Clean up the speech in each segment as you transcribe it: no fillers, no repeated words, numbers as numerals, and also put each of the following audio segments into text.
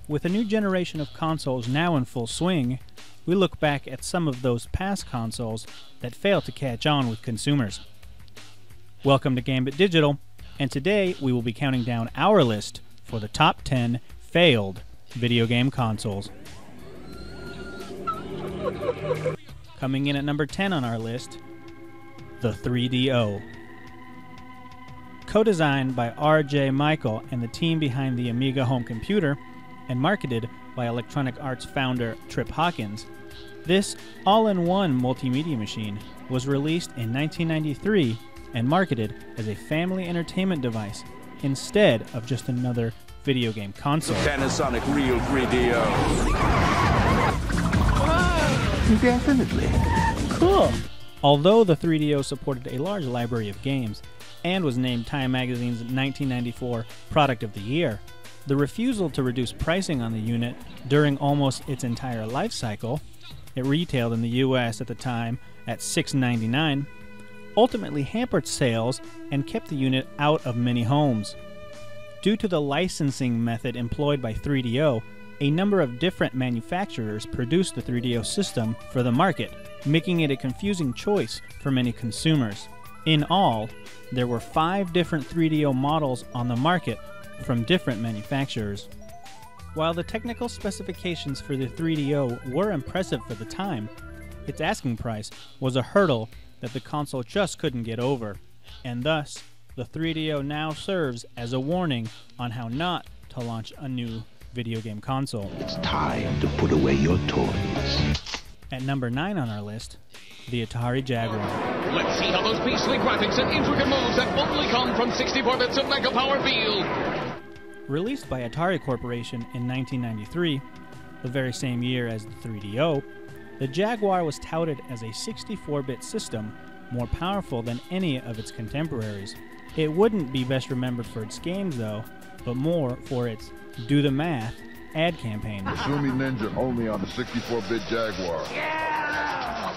With a new generation of consoles now in full swing, we look back at some of those past consoles that failed to catch on with consumers. Welcome to Gambit Digital, and today we will be counting down our list for the top 10 failed video game consoles. Coming in at number 10 on our list, the 3DO. Co-designed by R.J. Michael and the team behind the Amiga home computer, and marketed by Electronic Arts founder Trip Hawkins, this all-in-one multimedia machine was released in 1993 and marketed as a family entertainment device instead of just another video game console. Panasonic Real 3DO. Definitely. Cool. Although the 3DO supported a large library of games and was named Time Magazine's 1994 Product of the Year, the refusal to reduce pricing on the unit during almost its entire life cycle, it retailed in the US at the time at $6.99, ultimately hampered sales and kept the unit out of many homes. Due to the licensing method employed by 3DO, a number of different manufacturers produced the 3DO system for the market, making it a confusing choice for many consumers. In all, there were 5 different 3DO models on the market from different manufacturers. While the technical specifications for the 3DO were impressive for the time, its asking price was a hurdle that the console just couldn't get over, and thus, the 3DO now serves as a warning on how not to launch a new video game console. It's time to put away your toys. At number 9 on our list, the Atari Jaguar. Let's see how those beastly graphics and intricate moves that only come from 64 bits of Mega Power feel. Released by Atari Corporation in 1993, the very same year as the 3DO, the Jaguar was touted as a 64-bit system more powerful than any of its contemporaries. It wouldn't be best remembered for its games though, but more for its do the math ad campaign. Sumi Ninja only on the 64-bit Jaguar. Yeah!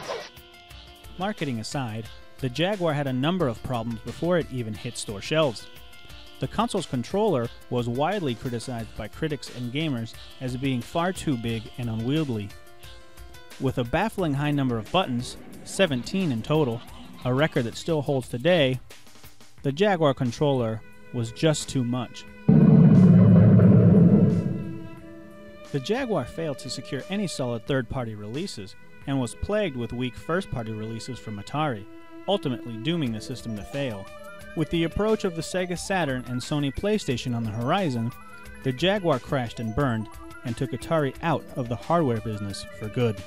Marketing aside, the Jaguar had a number of problems before it even hit store shelves. The console's controller was widely criticized by critics and gamers as being far too big and unwieldy. With a baffling high number of buttons, 17 in total, a record that still holds today, the Jaguar controller was just too much. The Jaguar failed to secure any solid third-party releases and was plagued with weak first-party releases from Atari, ultimately dooming the system to fail. With the approach of the Sega Saturn and Sony PlayStation on the horizon, the Jaguar crashed and burned and took Atari out of the hardware business for good.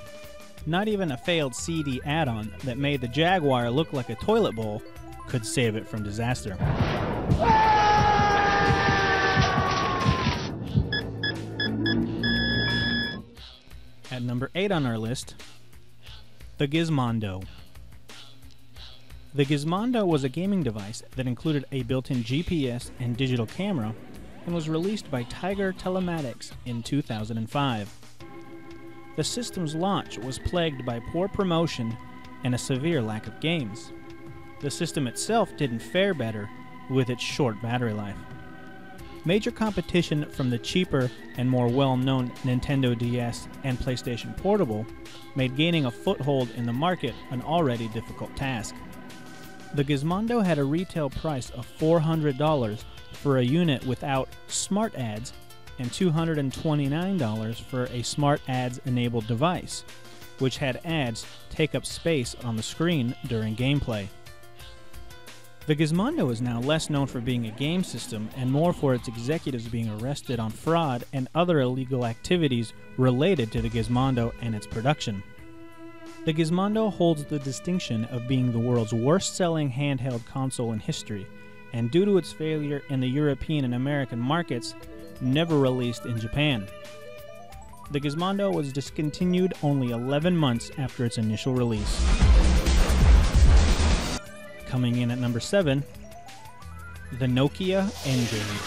Not even a failed CD add-on that made the Jaguar look like a toilet bowl could save it from disaster. At number 8 on our list, the Gizmondo. The Gizmondo was a gaming device that included a built-in GPS and digital camera and was released by Tiger Telematics in 2005. The system's launch was plagued by poor promotion and a severe lack of games. The system itself didn't fare better with its short battery life. Major competition from the cheaper and more well-known Nintendo DS and PlayStation Portable made gaining a foothold in the market an already difficult task. The Gizmondo had a retail price of $400 for a unit without smart ads and $229 for a smart ads-enabled device, which had ads take up space on the screen during gameplay. The Gizmondo is now less known for being a game system and more for its executives being arrested on fraud and other illegal activities related to the Gizmondo and its production. The Gizmondo holds the distinction of being the world's worst-selling handheld console in history, and due to its failure in the European and American markets, never released in Japan. The Gizmondo was discontinued only 11 months after its initial release. Coming in at number 7, the Nokia N-Gage.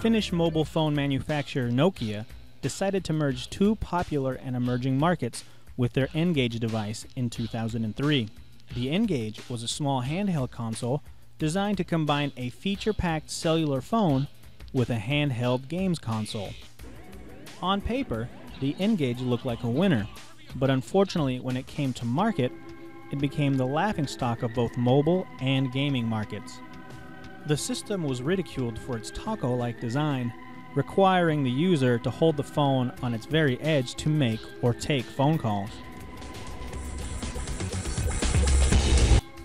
Finnish mobile phone manufacturer Nokia decided to merge two popular and emerging markets with their N-Gage device in 2003. The N-Gage was a small handheld console designed to combine a feature-packed cellular phone with a handheld games console. On paper, the N-Gage looked like a winner, but unfortunately when it came to market, it became the laughingstock of both mobile and gaming markets. The system was ridiculed for its taco-like design, requiring the user to hold the phone on its very edge to make or take phone calls.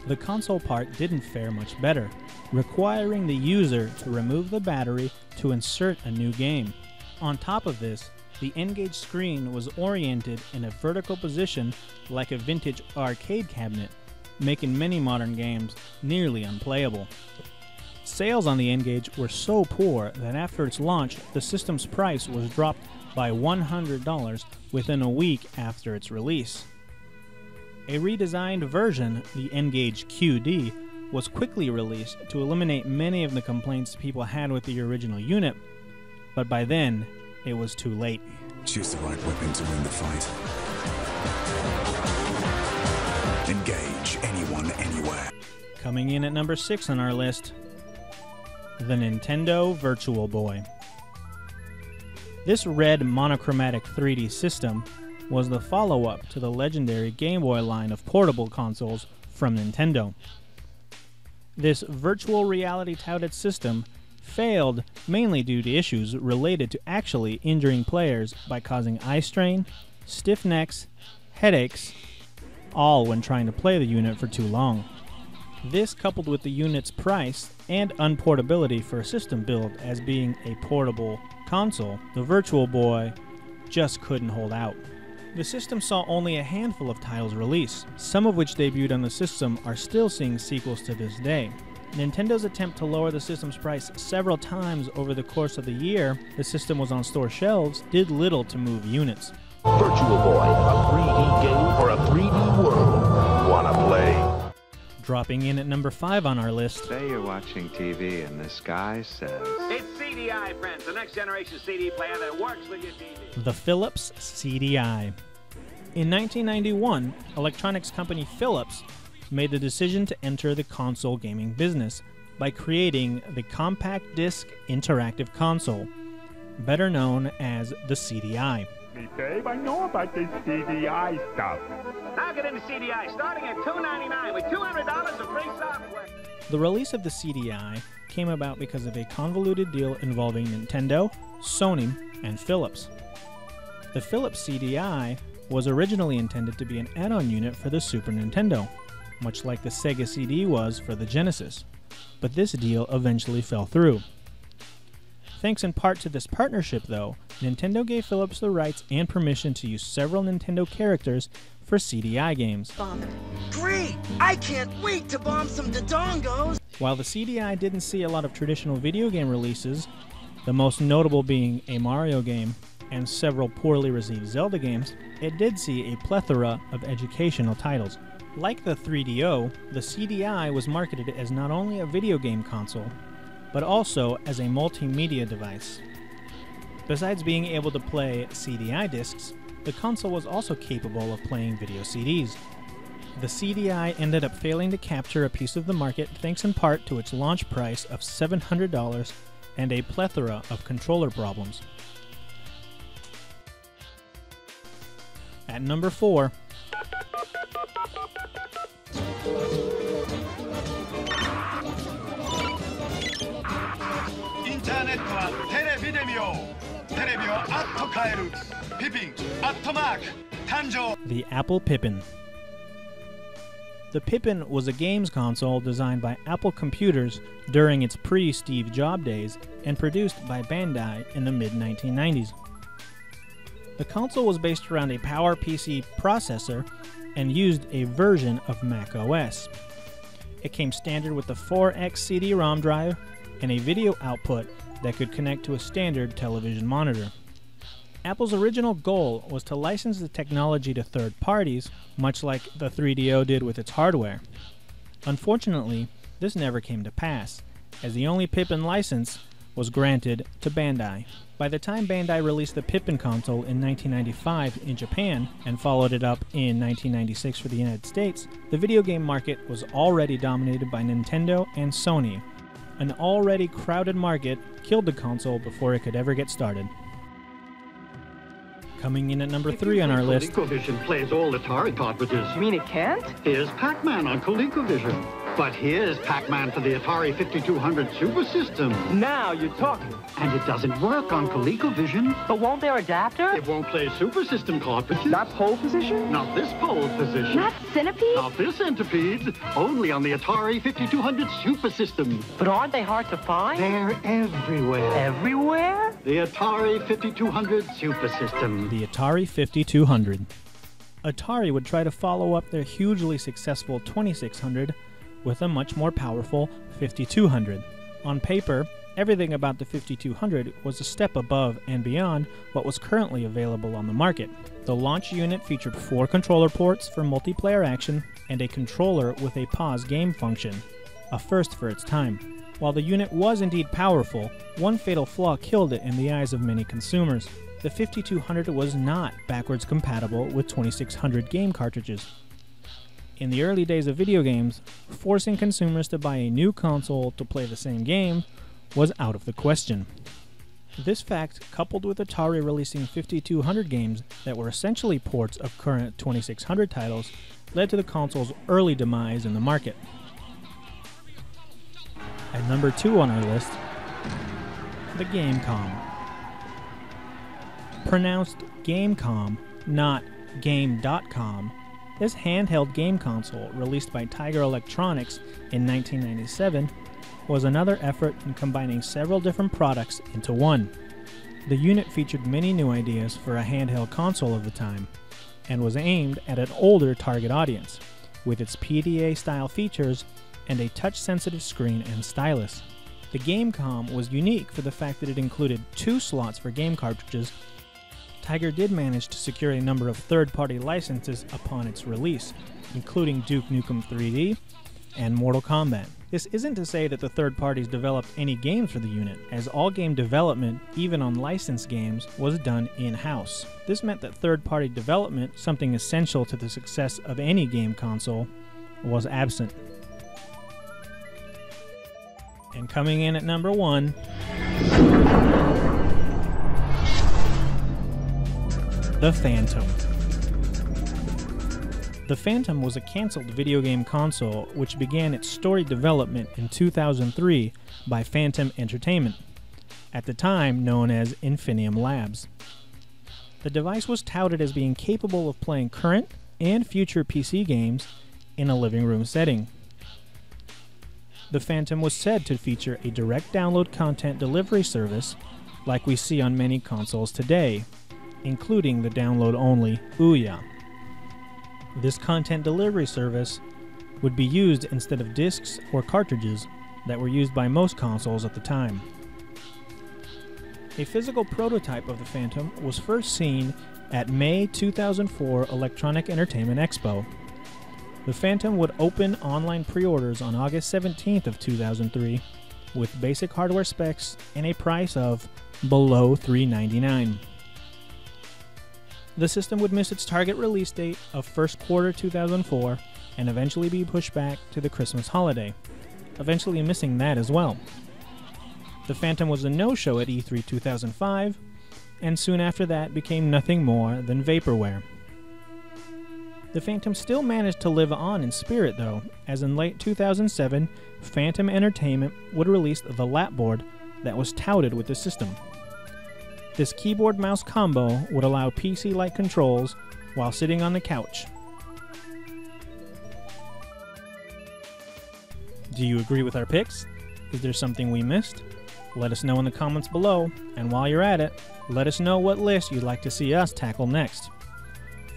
The console part didn't fare much better, requiring the user to remove the battery to insert a new game. On top of this, the N-Gage screen was oriented in a vertical position like a vintage arcade cabinet, making many modern games nearly unplayable. Sales on the N-Gage were so poor that after its launch, the system's price was dropped by $100 within a week after its release. A redesigned version, the N-Gage QD, was quickly released to eliminate many of the complaints people had with the original unit, but by then, it was too late. Choose the right weapon to win the fight. Engage anyone, anywhere. Coming in at number 6 on our list, the Nintendo Virtual Boy. This red monochromatic 3D system was the follow-up to the legendary Game Boy line of portable consoles from Nintendo. This virtual reality touted system failed mainly due to issues related to actually injuring players by causing eye strain, stiff necks, headaches, all when trying to play the unit for too long. This, coupled with the unit's price and unportability for a system build as being a portable console, the Virtual Boy just couldn't hold out. The system saw only a handful of titles release, some of which debuted on the system are still seeing sequels to this day. Nintendo's attempt to lower the system's price several times over the course of the year the system was on store shelves did little to move units. Virtual Boy, a 3D game for a 3D world. Wanna play? Dropping in at number 5 on our list. Say you're watching TV and this guy says... It's CDI, friends, the next generation CD player that works with your TV. The Philips CDI. In 1991, electronics company Philips made the decision to enter the console gaming business by creating the Compact Disc Interactive Console, better known as the CDI. Hey, babe, I know about this CDI stuff. Now get into CDI, starting at $299 with $200 of free software. The release of the CDI came about because of a convoluted deal involving Nintendo, Sony, and Philips. The Philips CDI was originally intended to be an add-on unit for the Super Nintendo, much like the Sega CD was for the Genesis, but this deal eventually fell through. Thanks in part to this partnership, though, Nintendo gave Philips the rights and permission to use several Nintendo characters for CDI games. Great! I can't wait to bomb some Dodongos! While the CDI didn't see a lot of traditional video game releases, the most notable being a Mario game and several poorly received Zelda games, it did see a plethora of educational titles. Like the 3DO, the CDI was marketed as not only a video game console, but also as a multimedia device. Besides being able to play CDI discs, the console was also capable of playing video CDs. The CDI ended up failing to capture a piece of the market thanks in part to its launch price of $700 and a plethora of controller problems. At number 4, the Apple Pippin. The Pippin was a games console designed by Apple Computers during its pre-Steve Jobs days and produced by Bandai in the mid-1990s. The console was based around a PowerPC processor and used a version of Mac OS. It came standard with the 4X CD-ROM drive and a video output that could connect to a standard television monitor. Apple's original goal was to license the technology to third parties, much like the 3DO did with its hardware. Unfortunately, this never came to pass, as the only Pippin license was granted to Bandai. By the time Bandai released the Pippin console in 1995 in Japan and followed it up in 1996 for the United States, the video game market was already dominated by Nintendo and Sony. An already crowded market killed the console before it could ever get started. Coming in at number 3 on our list. ColecoVision plays all Atari cartridges. You mean it can't? Here's Pac-Man on ColecoVision. But here's Pac-Man for the Atari 5200 Super System. Now you're talking. And it doesn't work on ColecoVision. But won't their adapter? It won't play Super System cartridges. Not pole position? Not this pole position. Not centipedes? Not this centipedes. Only on the Atari 5200 Super System. But aren't they hard to find? They're everywhere. Everywhere? The Atari 5200 Super System. The Atari 5200. Atari would try to follow up their hugely successful 2600 with a much more powerful 5200. On paper, everything about the 5200 was a step above and beyond what was currently available on the market. The launch unit featured 4 controller ports for multiplayer action and a controller with a pause game function, a first for its time. While the unit was indeed powerful, one fatal flaw killed it in the eyes of many consumers. The 5200 was not backwards compatible with 2600 game cartridges. In the early days of video games, forcing consumers to buy a new console to play the same game was out of the question. This fact, coupled with Atari releasing 5200 games that were essentially ports of current 2600 titles, led to the console's early demise in the market. At number 2 on our list, the Gamecom. Pronounced Gamecom, not Game.com, this handheld game console, released by Tiger Electronics in 1997, was another effort in combining several different products into one. The unit featured many new ideas for a handheld console of the time, and was aimed at an older target audience, with its PDA-style features and a touch-sensitive screen and stylus. The Gamecom was unique for the fact that it included 2 slots for game cartridges. Tiger did manage to secure a number of third-party licenses upon its release, including Duke Nukem 3D and Mortal Kombat. This isn't to say that the third parties developed any games for the unit, as all game development, even on licensed games, was done in-house. This meant that third-party development, something essential to the success of any game console, was absent. And coming in at number 1... the Phantom. The Phantom was a cancelled video game console which began its story development in 2003 by Phantom Entertainment, at the time known as Infinium Labs. The device was touted as being capable of playing current and future PC games in a living room setting. The Phantom was said to feature a direct download content delivery service like we see on many consoles today, including the download-only Ouya. This content delivery service would be used instead of discs or cartridges that were used by most consoles at the time. A physical prototype of the Phantom was first seen at May 2004 Electronic Entertainment Expo. The Phantom would open online pre-orders on August 17th of 2003 with basic hardware specs and a price of below $399. The system would miss its target release date of first quarter 2004 and eventually be pushed back to the Christmas holiday, eventually missing that as well. The Phantom was a no-show at E3 2005, and soon after that became nothing more than vaporware. The Phantom still managed to live on in spirit though, as in late 2007, Phantom Entertainment would release the lapboard that was touted with the system. This keyboard-mouse combo would allow PC-like controls while sitting on the couch. Do you agree with our picks? Is there something we missed? Let us know in the comments below, and while you're at it, let us know what list you'd like to see us tackle next.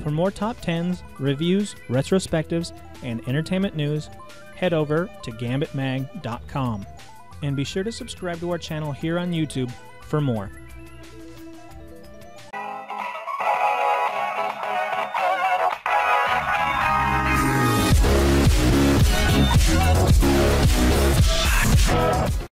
For more top 10s, reviews, retrospectives, and entertainment news, head over to gambitmag.com. And be sure to subscribe to our channel here on YouTube for more.